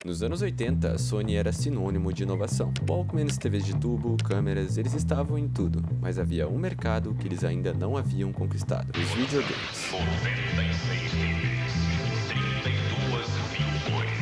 Nos anos 80, a Sony era sinônimo de inovação. Walkmans, TVs de tubo, câmeras, eles estavam em tudo, mas havia um mercado que eles ainda não haviam conquistado: os videogames. 96 times, 32 mil cores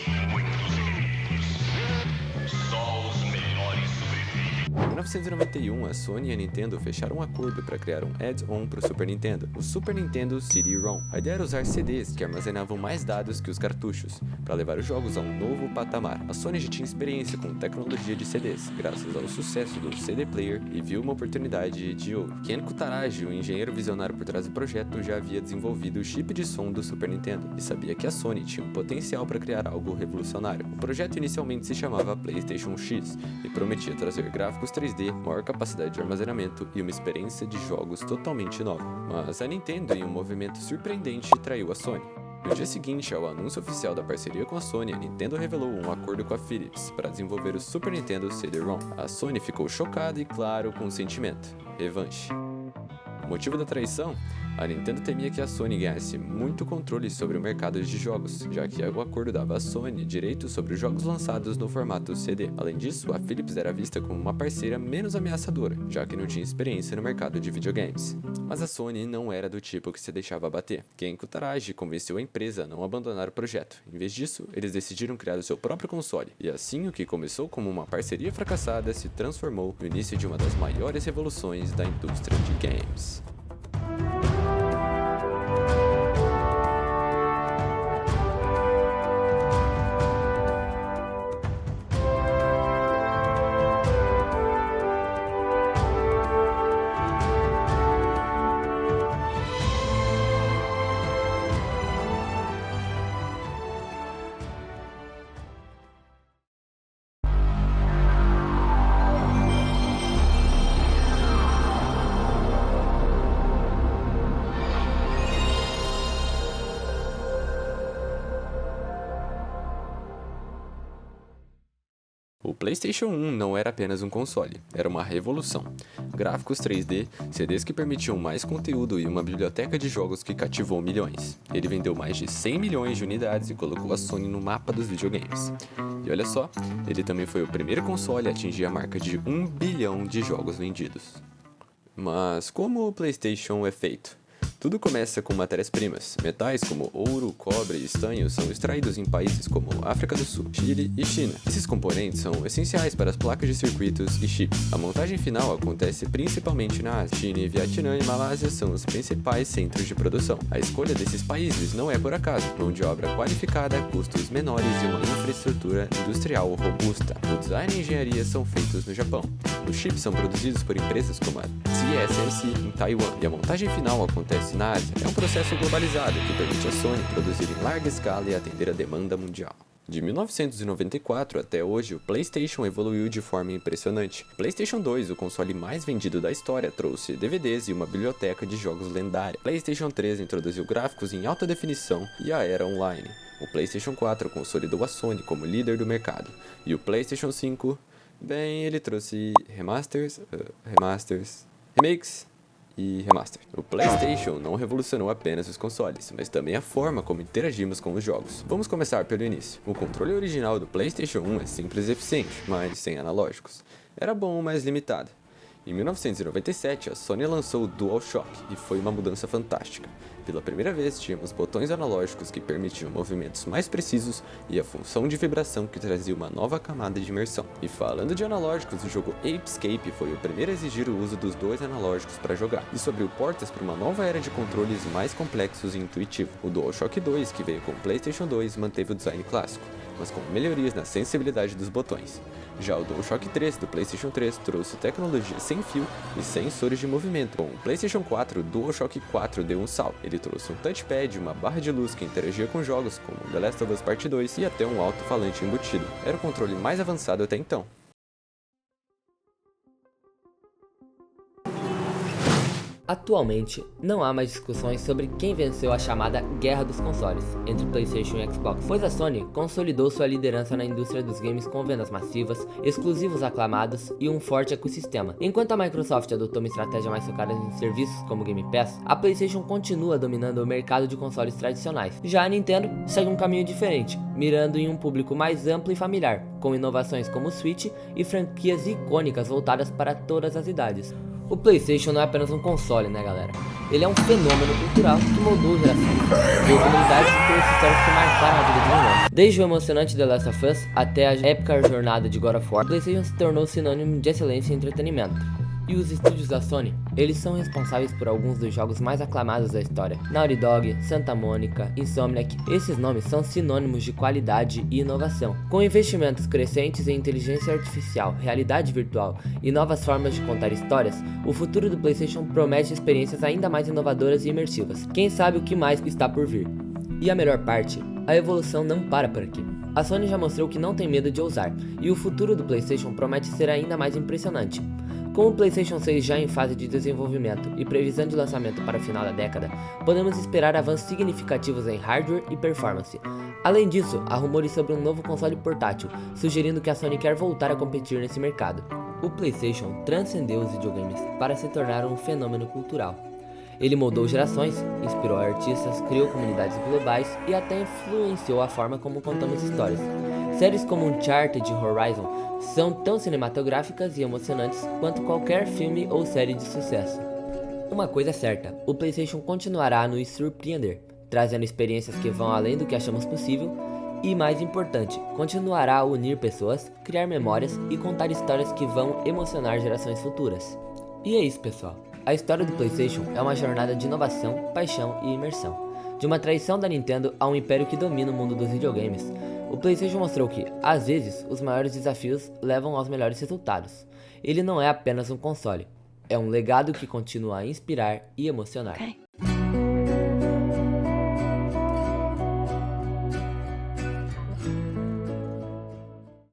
e muitos inimigos. Só os melhores sobrevivem. Em 1991, a Sony e a Nintendo fecharam um acordo para criar um add-on para o Super Nintendo, o Super Nintendo CD-ROM. A ideia era usar CDs que armazenavam mais dados que os cartuchos, para levar os jogos a um novo patamar. A Sony já tinha experiência com tecnologia de CDs, graças ao sucesso do CD Player, e viu uma oportunidade de ouro. Ken Kutaragi, o engenheiro visionário por trás do projeto, já havia desenvolvido o chip de som do Super Nintendo, e sabia que a Sony tinha um potencial para criar algo revolucionário. O projeto inicialmente se chamava PlayStation X, e prometia trazer gráficos 3D, maior capacidade de armazenamento e uma experiência de jogos totalmente nova. Mas a Nintendo, em um movimento surpreendente, traiu a Sony. No dia seguinte ao anúncio oficial da parceria com a Sony, a Nintendo revelou um acordo com a Philips para desenvolver o Super Nintendo CD-ROM. A Sony ficou chocada e, claro, com um sentimento: revanche. O motivo da traição? A Nintendo temia que a Sony ganhasse muito controle sobre o mercado de jogos, já que o acordo dava à Sony direitos sobre os jogos lançados no formato CD. Além disso, a Philips era vista como uma parceira menos ameaçadora, já que não tinha experiência no mercado de videogames. Mas a Sony não era do tipo que se deixava abater. Ken Kutaragi convenceu a empresa a não abandonar o projeto. Em vez disso, eles decidiram criar o seu próprio console, e assim o que começou como uma parceria fracassada se transformou no início de uma das maiores revoluções da indústria de games. O PlayStation 1 não era apenas um console, era uma revolução. Gráficos 3D, CDs que permitiam mais conteúdo e uma biblioteca de jogos que cativou milhões. Ele vendeu mais de 100 milhões de unidades e colocou a Sony no mapa dos videogames. E olha só, ele também foi o primeiro console a atingir a marca de 1 bilhão de jogos vendidos. Mas como o PlayStation é feito? Tudo começa com matérias-primas. Metais como ouro, cobre e estanho são extraídos em países como África do Sul, Chile e China. Esses componentes são essenciais para as placas de circuitos e chips. A montagem final acontece principalmente na Ásia. China, Vietnã e Malásia são os principais centros de produção. A escolha desses países não é por acaso. Mão de obra qualificada, custos menores e uma infraestrutura industrial robusta. O design e a engenharia são feitos no Japão. Os chips são produzidos por empresas como a TSMC em Taiwan, e a montagem final acontece na Ásia. É um processo globalizado que permite à Sony produzir em larga escala e atender a demanda mundial. De 1994 até hoje, o PlayStation evoluiu de forma impressionante. O PlayStation 2, o console mais vendido da história, trouxe DVDs e uma biblioteca de jogos lendária. O PlayStation 3 introduziu gráficos em alta definição e a era online. O PlayStation 4 consolidou a Sony como líder do mercado. E o PlayStation 5, bem, ele trouxe remakes e remaster. O PlayStation não revolucionou apenas os consoles, mas também a forma como interagimos com os jogos. Vamos começar pelo início. O controle original do PlayStation 1 é simples e eficiente, mas sem analógicos. Era bom, mas limitado. Em 1997, a Sony lançou o DualShock e foi uma mudança fantástica. Pela primeira vez, tínhamos botões analógicos que permitiam movimentos mais precisos e a função de vibração que trazia uma nova camada de imersão. E falando de analógicos, o jogo Apescape foi o primeiro a exigir o uso dos dois analógicos para jogar. Isso abriu portas para uma nova era de controles mais complexos e intuitivos. O DualShock 2, que veio com o PlayStation 2, manteve o design clássico, mas com melhorias na sensibilidade dos botões. Já o DualShock 3 do PlayStation 3 trouxe tecnologia sem fio e sensores de movimento. Com o PlayStation 4, o DualShock 4 deu um salto. Ele trouxe um touchpad, uma barra de luz que interagia com jogos como The Last of Us Part 2 e até um alto-falante embutido. Era o controle mais avançado até então. Atualmente, não há mais discussões sobre quem venceu a chamada Guerra dos Consoles entre PlayStation e Xbox, pois a Sony consolidou sua liderança na indústria dos games com vendas massivas, exclusivos aclamados e um forte ecossistema. Enquanto a Microsoft adotou uma estratégia mais focada em serviços como Game Pass, a PlayStation continua dominando o mercado de consoles tradicionais. Já a Nintendo segue um caminho diferente, mirando em um público mais amplo e familiar, com inovações como o Switch e franquias icônicas voltadas para todas as idades. O PlayStation não é apenas um console, né, galera? Ele é um fenômeno cultural que moldou gerações, criou comunidades e trouxe histórias que marcaram a vida de milhões. Desde o emocionante The Last of Us até a épica jornada de God of War, o PlayStation se tornou sinônimo de excelência e entretenimento. E os estúdios da Sony, eles são responsáveis por alguns dos jogos mais aclamados da história. Naughty Dog, Santa Mônica, Insomniac, esses nomes são sinônimos de qualidade e inovação. Com investimentos crescentes em inteligência artificial, realidade virtual e novas formas de contar histórias, o futuro do PlayStation promete experiências ainda mais inovadoras e imersivas. Quem sabe o que mais está por vir? E a melhor parte, a evolução não para por aqui. A Sony já mostrou que não tem medo de ousar, e o futuro do PlayStation promete ser ainda mais impressionante. Com o PlayStation 6 já em fase de desenvolvimento e previsão de lançamento para o final da década, podemos esperar avanços significativos em hardware e performance. Além disso, há rumores sobre um novo console portátil, sugerindo que a Sony quer voltar a competir nesse mercado. O PlayStation transcendeu os videogames para se tornar um fenômeno cultural. Ele moldou gerações, inspirou artistas, criou comunidades globais e até influenciou a forma como contamos histórias. Séries como Uncharted e Horizon são tão cinematográficas e emocionantes quanto qualquer filme ou série de sucesso. Uma coisa é certa, o PlayStation continuará a nos surpreender, trazendo experiências que vão além do que achamos possível e, mais importante, continuará a unir pessoas, criar memórias e contar histórias que vão emocionar gerações futuras. E é isso, pessoal. A história do PlayStation é uma jornada de inovação, paixão e imersão. De uma traição da Nintendo a um império que domina o mundo dos videogames, o PlayStation mostrou que, às vezes, os maiores desafios levam aos melhores resultados. Ele não é apenas um console, é um legado que continua a inspirar e emocionar.